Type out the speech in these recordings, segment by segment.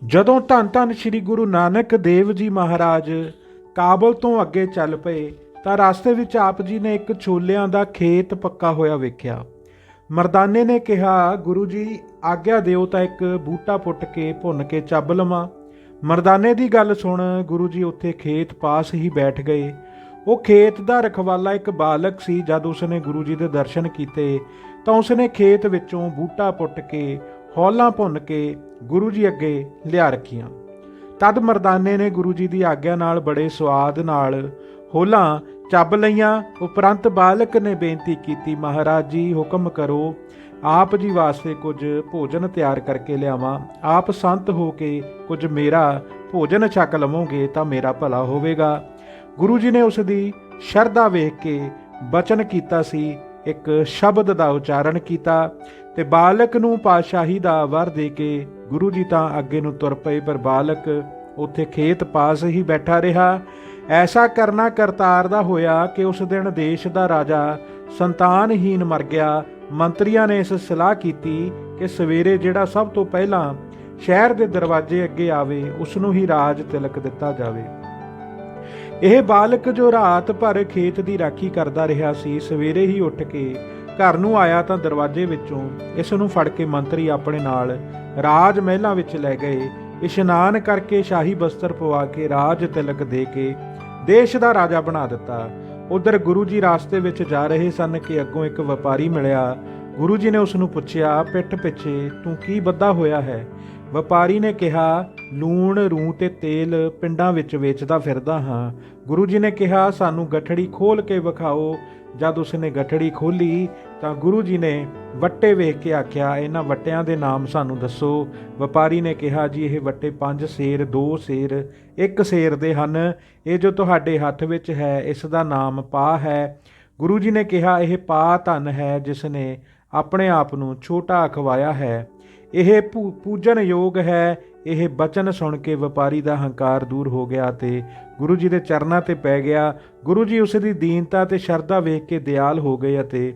ਜਦੋਂ ਧੰਨ ਧੰਨ ਸ੍ਰੀ ਗੁਰੂ ਨਾਨਕ ਦੇਵ ਜੀ ਮਹਾਰਾਜ ਕਾਬਲ ਤੋਂ ਅੱਗੇ ਚੱਲ ਪਏ ਤਾਂ ਰਸਤੇ ਵਿੱਚ ਆਪ ਜੀ ਨੇ ਇੱਕ ਛੋਲਿਆਂ ਦਾ ਖੇਤ ਪੱਕਾ ਹੋਇਆ ਵੇਖਿਆ। ਮਰਦਾਨੇ ਨੇ ਕਿਹਾ, ਗੁਰੂ ਜੀ ਆਗਿਆ ਦਿਓ ਤਾਂ ਇੱਕ ਬੂਟਾ ਪੁੱਟ ਕੇ ਭੁੰਨ ਕੇ ਚੱਬ ਲਵਾਂ। ਮਰਦਾਨੇ ਦੀ ਗੱਲ ਸੁਣ ਗੁਰੂ ਜੀ ਉੱਥੇ ਖੇਤ ਪਾਸ ਹੀ ਬੈਠ ਗਏ। ਉਹ ਖੇਤ ਦਾ ਰਖਵਾਲਾ ਇੱਕ ਬਾਲਕ ਸੀ। ਜਦ ਉਸਨੇ ਗੁਰੂ ਜੀ ਦੇ ਦਰਸ਼ਨ ਕੀਤੇ ਤਾਂ ਉਸਨੇ ਖੇਤ ਵਿੱਚੋਂ ਬੂਟਾ ਪੁੱਟ ਕੇ ਹੌਲਾਂ ਭੁੰਨ ਕੇ ਗੁਰੂ ਜੀ ਅੱਗੇ ਲਿਆ ਰੱਖੀਆਂ। ਤਦ ਮਰਦਾਨੇ ਨੇ ਗੁਰੂ ਜੀ ਦੀ ਆਗਿਆ ਨਾਲ ਬੜੇ ਸਵਾਦ ਨਾਲ ਹੌਲਾਂ ਚੱਬ ਲਈਆਂ। ਉਪਰੰਤ ਬਾਲਕ ਨੇ ਬੇਨਤੀ ਕੀਤੀ, ਮਹਾਰਾਜ ਜੀ ਹੁਕਮ ਕਰੋ, ਆਪ ਜੀ ਵਾਸਤੇ ਕੁਝ ਭੋਜਨ ਤਿਆਰ ਕਰਕੇ ਲਿਆਵਾਂ। ਆਪ ਸੰਤ ਹੋ ਕੇ ਕੁਝ ਮੇਰਾ ਭੋਜਨ ਛਕ ਲਵੋਗੇ ਤਾਂ ਮੇਰਾ ਭਲਾ ਹੋਵੇਗਾ। ਗੁਰੂ ਜੀ ਨੇ ਉਸ ਦੀ ਸ਼ਰਧਾ ਵੇਖ ਕੇ ਬਚਨ ਕੀਤਾ ਸੀ, ਇੱਕ ਸ਼ਬਦ ਦਾ ਉਚਾਰਨ ਕੀਤਾ ਤੇ ਬਾਲਕ ਨੂੰ ਪਾਤਸ਼ਾਹੀ ਦਾ ਵਰ ਦੇ ਕੇ ਗੁਰੂ ਜੀ ਤਾਂ ਅੱਗੇ ਨੂੰ ਤੁਰ ਪਏ, ਪਰ ਬਾਲਕ ਉੱਥੇ ਖੇਤ ਪਾਸ ਹੀ ਬੈਠਾ ਰਿਹਾ। ਐਸਾ ਕਰਨਾ ਕਰਤਾਰ ਦਾ ਹੋਇਆ ਕਿ ਉਸ ਦਿਨ ਦੇਸ਼ ਦਾ ਰਾਜਾ ਸੰਤਾਨਹੀਨ ਮਰ ਗਿਆ। ਮੰਤਰੀਆਂ ਨੇ ਇਸ ਸਲਾਹ ਕੀਤੀ ਕਿ ਸਵੇਰੇ ਜਿਹੜਾ ਸਭ ਤੋਂ ਪਹਿਲਾਂ ਸ਼ਹਿਰ ਦੇ ਦਰਵਾਜ਼ੇ ਅੱਗੇ ਆਵੇ ਉਸ ਨੂੰ ਹੀ ਰਾਜ ਤਿਲਕ ਦਿੱਤਾ ਜਾਵੇ। ਇਹ ਬਾਲਕ ਜੋ ਰਾਤ ਭਰ ਖੇਤ ਦੀ ਰਾਖੀ ਕਰਦਾ ਰਿਹਾ ਸੀ, ਸਵੇਰੇ ਹੀ ਉੱਠ ਕੇ ਘਰ ਨੂੰ ਆਇਆ ਤਾਂ ਦਰਵਾਜ਼ੇ ਵਿੱਚੋਂ ਇਸ ਨੂੰ ਫੜ ਕੇ ਮੰਤਰੀ ਆਪਣੇ ਨਾਲ ਰਾਜ ਮਹਿਲਾਂ ਵਿੱਚ ਲੈ ਗਏ। ਇਸ਼ਨਾਨ ਕਰਕੇ ਸ਼ਾਹੀ ਬਸਤਰ ਪਵਾ ਕੇ ਰਾਜ ਤਿਲਕ ਦੇ ਕੇ ਦੇਸ਼ ਦਾ ਰਾਜਾ ਬਣਾ ਦਿੱਤਾ। ਉਧਰ ਗੁਰੂ ਜੀ ਰਾਸਤੇ ਵਿੱਚ ਜਾ ਰਹੇ ਸਨ ਕਿ ਅੱਗੋਂ ਇੱਕ ਵਪਾਰੀ ਮਿਲਿਆ। ਗੁਰੂ ਜੀ ਨੇ ਉਸ ਨੂੰ ਪੁੱਛਿਆ, ਪਿੱਠ ਪਿੱਛੇ ਤੂੰ ਕੀ ਬੱਧਾ ਹੋਇਆ ਹੈ? ਵਪਾਰੀ ਨੇ ਕਿਹਾ, ਲੂਣ ਰੂੰ ਤੇ ਤੇਲ ਪਿੰਡਾਂ ਵਿੱਚ ਵੇਚਦਾ ਫਿਰਦਾ ਹਾਂ। ਗੁਰੂ ਜੀ ਨੇ ਕਿਹਾ, ਸਾਨੂੰ ਗਠੜੀ ਖੋਲ ਕੇ ਵਿਖਾਓ। ਜਦ ਉਸਨੇ ਗਠੜੀ ਖੋਲੀ ਤਾਂ ਗੁਰੂ ਜੀ ਨੇ ਵੱਟੇ ਵੇਖ ਕੇ ਆਖਿਆ, ਇਹਨਾਂ ਵੱਟਿਆਂ ਦੇ ਨਾਮ ਸਾਨੂੰ ਦੱਸੋ। ਵਪਾਰੀ ਨੇ ਕਿਹਾ, ਜੀ ਇਹ ਵੱਟੇ 5 ਸੇਰ 2 ਸੇਰ 1 ਸੇਰ ਦੇ ਹਨ। ਇਹ ਜੋ ਤੁਹਾਡੇ ਹੱਥ ਵਿੱਚ ਹੈ ਇਸ ਦਾ ਨਾਮ ਪਾ ਹੈ। ਗੁਰੂ ਜੀ ਨੇ ਕਿਹਾ, ਇਹ ਪਾ ਧਨ ਹੈ ਜਿਸ ਨੇ ਆਪਣੇ ਆਪ ਨੂੰ ਛੋਟਾ ਅਖਵਾਇਆ ਹੈ। ਇਹ ਪੂਜਨ ਯੋਗ ਹੈ। ਇਹ ਬਚਨ ਸੁਣ ਕੇ ਵਪਾਰੀ ਦਾ ਹੰਕਾਰ ਦੂਰ ਹੋ ਗਿਆ ਤੇ ਗੁਰੂ ਜੀ ਦੇ ਚਰਨਾਂ ਤੇ ਪੈ ਗਿਆ। ਗੁਰੂ ਜੀ ਉਸ ਦੀ ਦੀਨਤਾ ਤੇ ਸ਼ਰਧਾ ਵੇਖ ਕੇ ਦਿਆਲ ਹੋ ਗਏ ਅਤੇ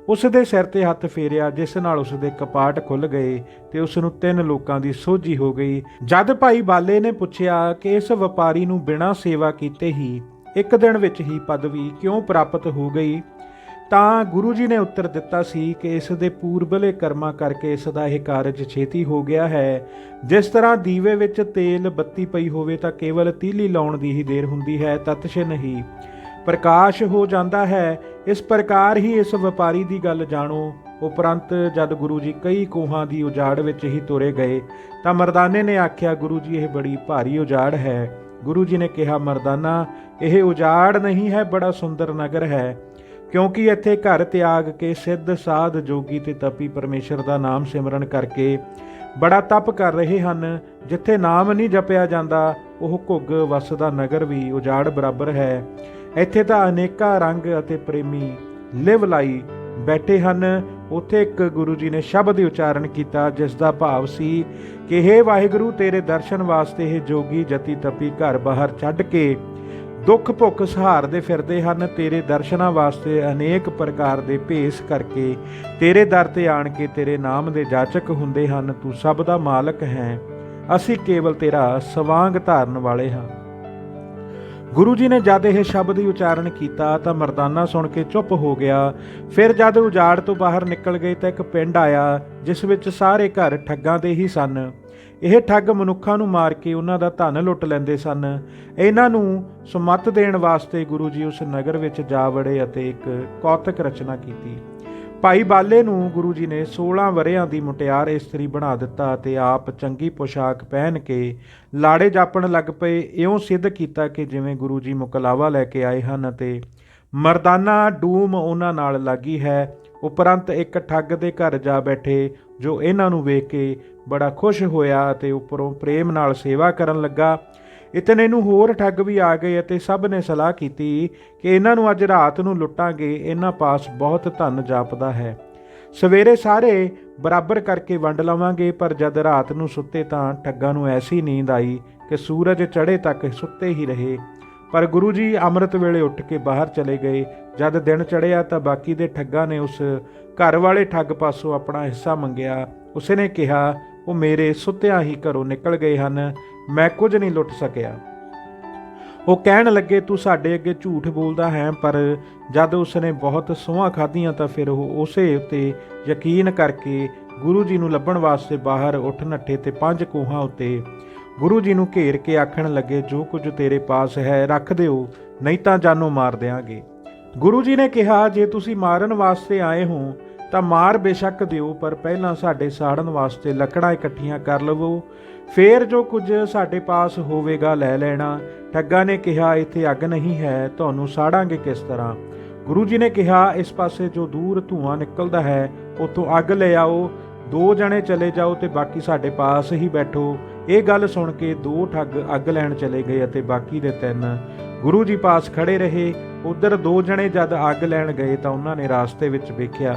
ਉਸ ਦੇ ਸਿਰ ਤੇ ਹੱਥ ਫੇਰਿਆ, ਜਿਸ ਨਾਲ ਉਸ ਦੇ ਕਪਾਟ ਖੁੱਲ ਗਏ ਤੇ ਉਸ ਨੂੰ 3 ਲੋਕਾਂ ਦੀ ਸੋਝੀ ਹੋ ਗਈ। ਜਦ ਭਾਈ ਬਾਲੇ ਨੇ ਪੁੱਛਿਆ ਕਿ ਇਸ ਵਪਾਰੀ ਨੂੰ ਬਿਨਾਂ ਸੇਵਾ ਕੀਤੇ ਹੀ ਇੱਕ ਦਿਨ ਵਿੱਚ ਹੀ ਪਦਵੀ ਕਿਉਂ ਪ੍ਰਾਪਤ ਹੋ ਗਈ, ਤਾਂ ਗੁਰੂ ਜੀ ਨੇ ਉੱਤਰ ਦਿੱਤਾ ਸੀ ਕਿ ਇਸ ਦੇ ਪੂਰਬਲੇ ਕਰਮਾਂ ਕਰਕੇ ਇਸ ਦਾ ਇਹ ਕਾਰਜ ਛੇਤੀ ਹੋ ਗਿਆ ਹੈ। ਜਿਸ ਤਰ੍ਹਾਂ ਦੀਵੇ ਵਿੱਚ ਤੇਲ ਬੱਤੀ ਪਈ ਹੋਵੇ ਤਾਂ ਕੇਵਲ ਤੀਲੀ ਲਾਉਣ ਦੀ ਹੀ ਦੇਰ ਹੁੰਦੀ ਹੈ, ਤਤਸ਼ਣ ਹੀ ਪ੍ਰਕਾਸ਼ ਹੋ ਜਾਂਦਾ ਹੈ। ਇਸ ਪ੍ਰਕਾਰ ਹੀ ਇਸ ਵਪਾਰੀ ਦੀ ਗੱਲ ਜਾਣੋ। ਉਪਰੰਤ ਜਦ ਗੁਰੂ ਜੀ ਕਈ ਕੋਹਾਂ ਦੀ ਉਜਾੜ ਵਿੱਚ ਹੀ ਤੁਰੇ ਗਏ ਤਾਂ ਮਰਦਾਨੇ ਨੇ ਆਖਿਆ, ਗੁਰੂ ਜੀ ਇਹ ਬੜੀ ਭਾਰੀ ਉਜਾੜ ਹੈ। ਗੁਰੂ ਜੀ ਨੇ ਕਿਹਾ, ਮਰਦਾਨਾ ਇਹ ਉਜਾੜ ਨਹੀਂ ਹੈ, ਬੜਾ ਸੁੰਦਰ ਨਗਰ ਹੈ, ਕਿਉਂਕਿ ਇੱਥੇ ਘਰ ਤਿਆਗ ਕੇ ਸਿੱਧ ਸਾਧ ਜੋਗੀ ਤੇ ਤਪੀ ਪਰਮੇਸ਼ਰ ਦਾ ਨਾਮ ਸਿਮਰਨ ਕਰਕੇ ਬੜਾ ਤਪ ਕਰ ਰਹੇ ਹਨ। ਜਿੱਥੇ ਨਾਮ ਨਹੀਂ ਜਪਿਆ ਜਾਂਦਾ ਉਹ ਘੁੱਗ ਵਸਦਾ ਨਗਰ ਵੀ ਉਜਾੜ ਬਰਾਬਰ ਹੈ। ਇੱਥੇ ਤਾਂ ਅਨੇਕਾਂ ਰੰਗ ਅਤੇ ਪ੍ਰੇਮੀ ਲਿਵ ਲਾਈ ਬੈਠੇ ਹਨ। ਉੱਥੇ ਇੱਕ ਗੁਰੂ ਜੀ ਨੇ ਸ਼ਬਦ ਉਚਾਰਨ ਕੀਤਾ ਜਿਸ ਦਾ ਭਾਵ ਸੀ ਕਿ ਹੇ ਵਾਹਿਗੁਰੂ, ਤੇਰੇ ਦਰਸ਼ਨ ਵਾਸਤੇ ਇਹ ਜੋਗੀ ਜਤੀ ਤਪੀ ਘਰ ਬਾਹਰ ਛੱਡ ਕੇ ਦੁੱਖ ਭੁੱਖ ਸਹਾਰਦੇ ਫਿਰਦੇ ਹਨ। ਤੇਰੇ ਦਰਸ਼ਨਾਂ ਵਾਸਤੇ ਅਨੇਕ ਪ੍ਰਕਾਰ ਦੇ ਭੇਸ ਕਰਕੇ ਤੇਰੇ ਦਰ ਤੇ ਆਣ ਕੇ ਤੇਰੇ ਨਾਮ ਦੇ ਜਾਚਕ ਹੁੰਦੇ ਹਨ। ਤੂੰ ਸਭ ਦਾ ਮਾਲਕ ਹੈ, ਅਸੀਂ ਕੇਵਲ ਤੇਰਾ ਸਵਾਂਗ ਧਾਰਨ ਵਾਲੇ ਹਾਂ। ਗੁਰੂ ਜੀ ਨੇ ਜਦ ਇਹ ਸ਼ਬਦ ਹੀ ਉਚਾਰਨ ਕੀਤਾ ਤਾਂ ਮਰਦਾਨਾ ਸੁਣ ਕੇ ਚੁੱਪ ਹੋ ਗਿਆ। ਫਿਰ ਜਦ ਉਜਾੜ ਤੋਂ ਬਾਹਰ ਨਿਕਲ ਗਏ ਤਾਂ ਇੱਕ ਪਿੰਡ ਆਇਆ ਜਿਸ ਵਿੱਚ ਸਾਰੇ ਘਰ ਠੱਗਾਂ ਦੇ ਹੀ ਸਨ। ਇਹ ਠੱਗ ਮਨੁੱਖਾਂ ਨੂੰ ਮਾਰ ਕੇ ਉਹਨਾਂ ਦਾ ਧਨ ਲੁੱਟ ਲੈਂਦੇ ਸਨ। ਇਹਨਾਂ ਨੂੰ ਸੁਮੱਤ ਦੇਣ ਵਾਸਤੇ ਗੁਰੂ ਜੀ ਉਸ ਨਗਰ ਵਿੱਚ ਜਾ ਵੜੇ ਅਤੇ ਇੱਕ ਕੌਤਕ ਰਚਨਾ ਕੀਤੀ। ਭਾਈ ਬਾਲੇ ਨੂੰ ਗੁਰੂ ਜੀ ਨੇ 16 ਵਰ੍ਹਿਆਂ ਦੀ ਮੁਟਿਆਰ ਇਸਤਰੀ ਬਣਾ ਦਿੱਤਾ ਅਤੇ ਆਪ ਚੰਗੀ ਪੋਸ਼ਾਕ ਪਹਿਨ ਕੇ ਲਾੜੇ ਜਾਪਣ ਲੱਗ ਪਏ। ਇਉਂ ਸਿੱਧ ਕੀਤਾ ਕਿ ਜਿਵੇਂ ਗੁਰੂ ਜੀ ਮੁਕਲਾਵਾ ਲੈ ਕੇ ਆਏ ਹਨ ਅਤੇ ਮਰਦਾਨਾ ਡੂਮ ਉਹਨਾਂ ਨਾਲ ਲੱਗੀ ਹੈ। ਉਪਰੰਤ ਇੱਕ ਠੱਗ ਦੇ ਘਰ ਜਾ ਬੈਠੇ ਜੋ ਇਹਨਾਂ ਨੂੰ ਵੇਖ ਕੇ ਬੜਾ ਖੁਸ਼ ਹੋਇਆ ਅਤੇ ਉੱਪਰੋਂ ਪ੍ਰੇਮ ਨਾਲ ਸੇਵਾ ਕਰਨ ਲੱਗਾ। ਇਤਨੇ ਨੂੰ ਹੋਰ ਠੱਗ ਵੀ ਆ ਗਏ ਅਤੇ ਸਭ ਨੇ ਸਲਾਹ ਕੀਤੀ ਕਿ ਇਹਨਾਂ ਨੂੰ ਅੱਜ ਰਾਤ ਨੂੰ ਲੁੱਟਾਂਗੇ, ਇਹਨਾਂ ਪਾਸ ਬਹੁਤ ਧਨ ਜਾਪਦਾ ਹੈ। ਸਵੇਰੇ ਸਾਰੇ ਬਰਾਬਰ ਕਰਕੇ ਵੰਡ ਲਵਾਂਗੇ। ਪਰ ਜਦ ਰਾਤ ਨੂੰ ਸੁੱਤੇ ਤਾਂ ਠੱਗਾਂ ਨੂੰ ਐਸੀ ਨੀਂਦ ਆਈ ਕਿ ਸੂਰਜ ਚੜ੍ਹੇ ਤੱਕ ਸੁੱਤੇ ਹੀ ਰਹੇ। ਪਰ ਗੁਰੂ ਜੀ ਅੰਮ੍ਰਿਤ ਵੇਲੇ ਉੱਠ ਕੇ ਬਾਹਰ ਚਲੇ ਗਏ। ਜਦ ਦਿਨ ਚੜ੍ਹਿਆ ਤਾਂ ਬਾਕੀ ਦੇ ਠੱਗਾਂ ਨੇ ਉਸ ਘਰ ਵਾਲੇ ਠੱਗ ਪਾਸੋਂ ਆਪਣਾ ਹਿੱਸਾ ਮੰਗਿਆ। ਉਸਨੇ ਕਿਹਾ, ਉਹ ਮੇਰੇ ਸੁੱਤਿਆਂ ਹੀ ਘਰੋਂ ਨਿਕਲ ਗਏ ਹਨ। ਮੈਂ ਕੁਝ ਨਹੀਂ ਲੁੱਟ ਸਕਿਆ। ਉਹ ਕਹਿਣ ਲੱਗੇ, ਤੂੰ ਸਾਡੇ ਅੱਗੇ ਝੂਠ ਬੋਲਦਾ ਹੈ। ਪਰ ਜਦ ਉਸਨੇ ਬਹੁਤ ਸਹੁੰਆਂ ਖਾਧੀਆਂ ਤਾਂ ਫਿਰ ਉਹ ਉਸੇ ਉੱਤੇ ਯਕੀਨ ਕਰਕੇ ਗੁਰੂ ਜੀ ਨੂੰ ਲੱਭਣ ਵਾਸਤੇ ਬਾਹਰ ਉੱਠ ਨੱਠੇ ਤੇ 5 ਕੋਹਾਂ ਉੱਤੇ ਗੁਰੂ ਜੀ ਨੂੰ ਘੇਰ ਕੇ ਆਖਣ ਲੱਗੇ, ਜੋ ਕੁਝ ਤੇਰੇ ਪਾਸ ਹੈ ਰੱਖ ਦਿਓ, ਨਹੀਂ ਤਾਂ ਜਾਨੋਂ ਮਾਰ ਦਿਆਂਗੇ। ਗੁਰੂ ਜੀ ਨੇ ਕਿਹਾ, ਜੇ ਤੁਸੀਂ ਮਾਰਨ ਵਾਸਤੇ ਆਏ ਹੋ ਤਾਂ ਮਾਰ ਬੇਸ਼ੱਕ ਦਿਓ, ਪਰ ਪਹਿਲਾਂ ਸਾਡੇ ਸਾੜਨ ਵਾਸਤੇ ਲੱਕੜਾਂ ਇਕੱਠੀਆਂ ਕਰ ਲਵੋ, ਫੇਰ ਜੋ ਕੁਝ ਸਾਡੇ ਪਾਸ ਹੋਵੇਗਾ ਲੈ ਲੈਣਾ। ਠੱਗਾ ਨੇ ਕਿਹਾ, ਇੱਥੇ ਅੱਗ ਨਹੀਂ ਹੈ, ਤੁਹਾਨੂੰ ਸਾੜਾਂਗੇ ਕਿਸ ਤਰ੍ਹਾਂ? ਗੁਰੂ ਜੀ ਨੇ ਕਿਹਾ, ਇਸ ਪਾਸੇ ਜੋ ਦੂਰ ਧੂੰਆਂ ਨਿਕਲਦਾ ਹੈ ਉੱਥੋਂ ਅੱਗ ਲੈ ਆਓ, 2 ਜਣੇ ਚਲੇ ਜਾਓ ਤੇ ਬਾਕੀ ਸਾਡੇ ਪਾਸ ਹੀ ਬੈਠੋ। ਇਹ ਗੱਲ ਸੁਣ ਕੇ 2 ਠੱਗ ਅੱਗ ਲੈਣ ਚਲੇ ਗਏ ਅਤੇ ਬਾਕੀ ਦੇ 3 ਗੁਰੂ ਜੀ ਪਾਸ ਖੜੇ ਰਹੇ। ਉਧਰ 2 ਜਣੇ ਜਦ ਅੱਗ ਲੈਣ ਗਏ ਤਾਂ ਉਹਨਾਂ ਨੇ ਰਾਸਤੇ ਵਿੱਚ ਵੇਖਿਆ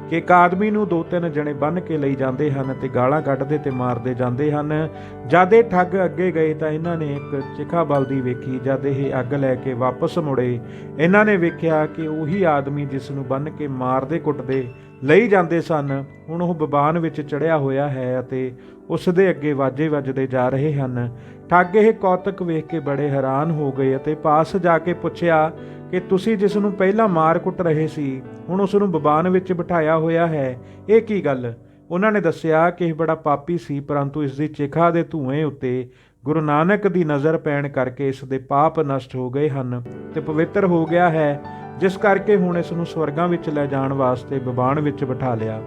ਕਿ ਇੱਕ ਆਦਮੀ ਨੂੰ 2-3 ਜਣੇ ਬੰਨ੍ਹ ਕੇ ਲਈ ਜਾਂਦੇ ਹਨ ਤੇ ਗਾਲਾਂ ਕੱਢਦੇ ਤੇ ਮਾਰਦੇ ਜਾਂਦੇ ਹਨ। ਜਦ ਇਹ ਠੱਗ ਅੱਗੇ ਗਏ ਤਾਂ ਇਹਨਾਂ ਨੇ ਇੱਕ ਚਿਖਾ ਬਲਦੀ ਵੇਖੀ। ਜਦ ਇਹ ਅੱਗ ਲੈ ਕੇ ਵਾਪਸ ਮੁੜੇ, ਇਹਨਾਂ ਨੇ ਵੇਖਿਆ ਕਿ ਉਹੀ ਆਦਮੀ ਜਿਸ ਨੂੰ ਬੰਨ੍ਹ ਕੇ ਮਾਰਦੇ ਕੁੱਟਦੇ ਲਈ ਜਾਂਦੇ ਸਨ, ਹੁਣ ਉਹ ਬਬਾਨ ਵਿੱਚ ਚੜ੍ਹਿਆ ਹੋਇਆ ਹੈ ਅਤੇ ਉਸ ਦੇ ਅੱਗੇ ਵਾਜੇ ਵੱਜਦੇ ਜਾ ਰਹੇ ਹਨ। ਠੱਗ ਇਹ ਕੌਤਕ ਵੇਖ ਕੇ ਬੜੇ ਹੈਰਾਨ ਹੋ ਗਏ ਅਤੇ ਪਾਸ ਜਾ ਕੇ ਪੁੱਛਿਆ ਕਿ ਤੁਸੀਂ ਜਿਸ ਨੂੰ ਪਹਿਲਾਂ ਮਾਰ ਕੁੱਟ ਰਹੇ ਸੀ, ਹੁਣ ਉਸ ਨੂੰ ਬਬਾਨ ਵਿੱਚ ਬਿਠਾਇਆ ਹੋਇਆ ਹੈ, ਇਹ ਕੀ ਗੱਲ? ਉਹਨਾਂ ਨੇ ਦੱਸਿਆ ਕਿ ਇਹ ਬੜਾ ਪਾਪੀ ਸੀ, ਪਰੰਤੂ ਇਸ ਦੀ ਚਿਖਾ ਦੇ ਧੂਏ ਉੱਤੇ ਗੁਰੂ ਨਾਨਕ ਦੀ ਨਜ਼ਰ ਪੈਣ ਕਰਕੇ ਇਸ ਦੇ ਪਾਪ ਨਸ਼ਟ ਹੋ ਗਏ ਹਨ ਤੇ ਪਵਿੱਤਰ ਹੋ ਗਿਆ ਹੈ, ਜਿਸ ਕਰਕੇ ਹੁਣ ਇਸ ਨੂੰ ਸਵਰਗਾਂ ਵਿੱਚ ਲੈ ਜਾਣ ਵਾਸਤੇ ਬਬਾਨ ਵਿੱਚ ਬਿਠਾ ਲਿਆ।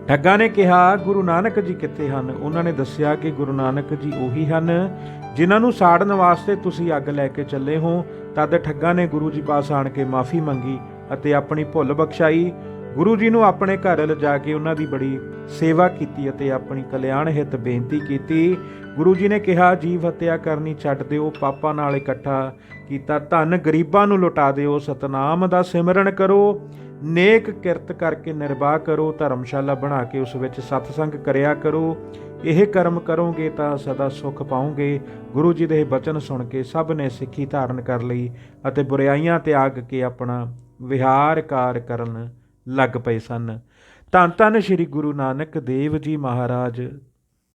ਠੱਗਾਂ ਨੇ ਕਿਹਾ, ਗੁਰੂ ਨਾਨਕ ਜੀ ਕਿੱਥੇ ਹਨ? ਉਹਨਾਂ ਨੇ ਦੱਸਿਆ ਕਿ ਗੁਰੂ ਨਾਨਕ ਜੀ ਉਹੀ ਹਨ ਜਿਨ੍ਹਾਂ ਨੂੰ ਸਾੜਨ ਵਾਸਤੇ ਤੁਸੀਂ ਅੱਗ ਲੈ ਕੇ ਚੱਲੇ ਹੋ। ਤਦ ਠੱਗਾਂ ਨੇ ਗੁਰੂ ਜੀ ਪਾਸ ਆਣ ਕੇ ਮਾਫੀ ਮੰਗੀ ਅਤੇ ਆਪਣੀ ਭੁੱਲ ਬਖਸ਼ਾਈ। ਗੁਰੂ ਜੀ ਨੂੰ ਆਪਣੇ ਘਰ ਲਿਜਾ ਕੇ ਉਹਨਾਂ ਦੀ ਬੜੀ ਸੇਵਾ ਕੀਤੀ ਅਤੇ ਆਪਣੀ ਕਲਿਆਣ ਹਿੱਤ ਬੇਨਤੀ ਕੀਤੀ। ਗੁਰੂ ਜੀ ਨੇ ਕਿਹਾ, ਜੀਵ ਹੱਤਿਆ ਕਰਨੀ ਛੱਡ ਦਿਓ, ਪਾਪਾਂ ਨਾਲ ਇਕੱਠਾ ਕੀਤਾ ਧਨ ਗਰੀਬਾਂ ਨੂੰ ਲੁਟਾ ਦਿਓ, ਸਤਨਾਮ ਦਾ ਸਿਮਰਨ ਕਰੋ, ਨੇਕ ਕਿਰਤ ਕਰਕੇ ਨਿਰਵਾਹ ਕਰੋ, ਧਰਮਸ਼ਾਲਾ ਬਣਾ ਕੇ ਉਸ ਵਿੱਚ ਸਤਸੰਗ ਕਰਿਆ ਕਰੋ। ਇਹ ਕਰਮ ਕਰੋਗੇ ਤਾਂ ਸਦਾ ਸੁੱਖ ਪਾਓਗੇ। ਗੁਰੂ ਜੀ ਦੇ ਬਚਨ ਸੁਣ ਕੇ ਸਭ ਨੇ ਸਿੱਖੀ ਧਾਰਨ ਕਰ ਲਈ ਅਤੇ ਬੁਰਾਈਆਂ ਤਿਆਗ ਕੇ ਆਪਣਾ ਵਿਹਾਰ ਕਾਰ ਕਰਨ ਲੱਗ ਪਏ ਸਨ। ਧੰਨ ਧੰਨ ਸ੍ਰੀ ਗੁਰੂ ਨਾਨਕ ਦੇਵ ਜੀ ਮਹਾਰਾਜ।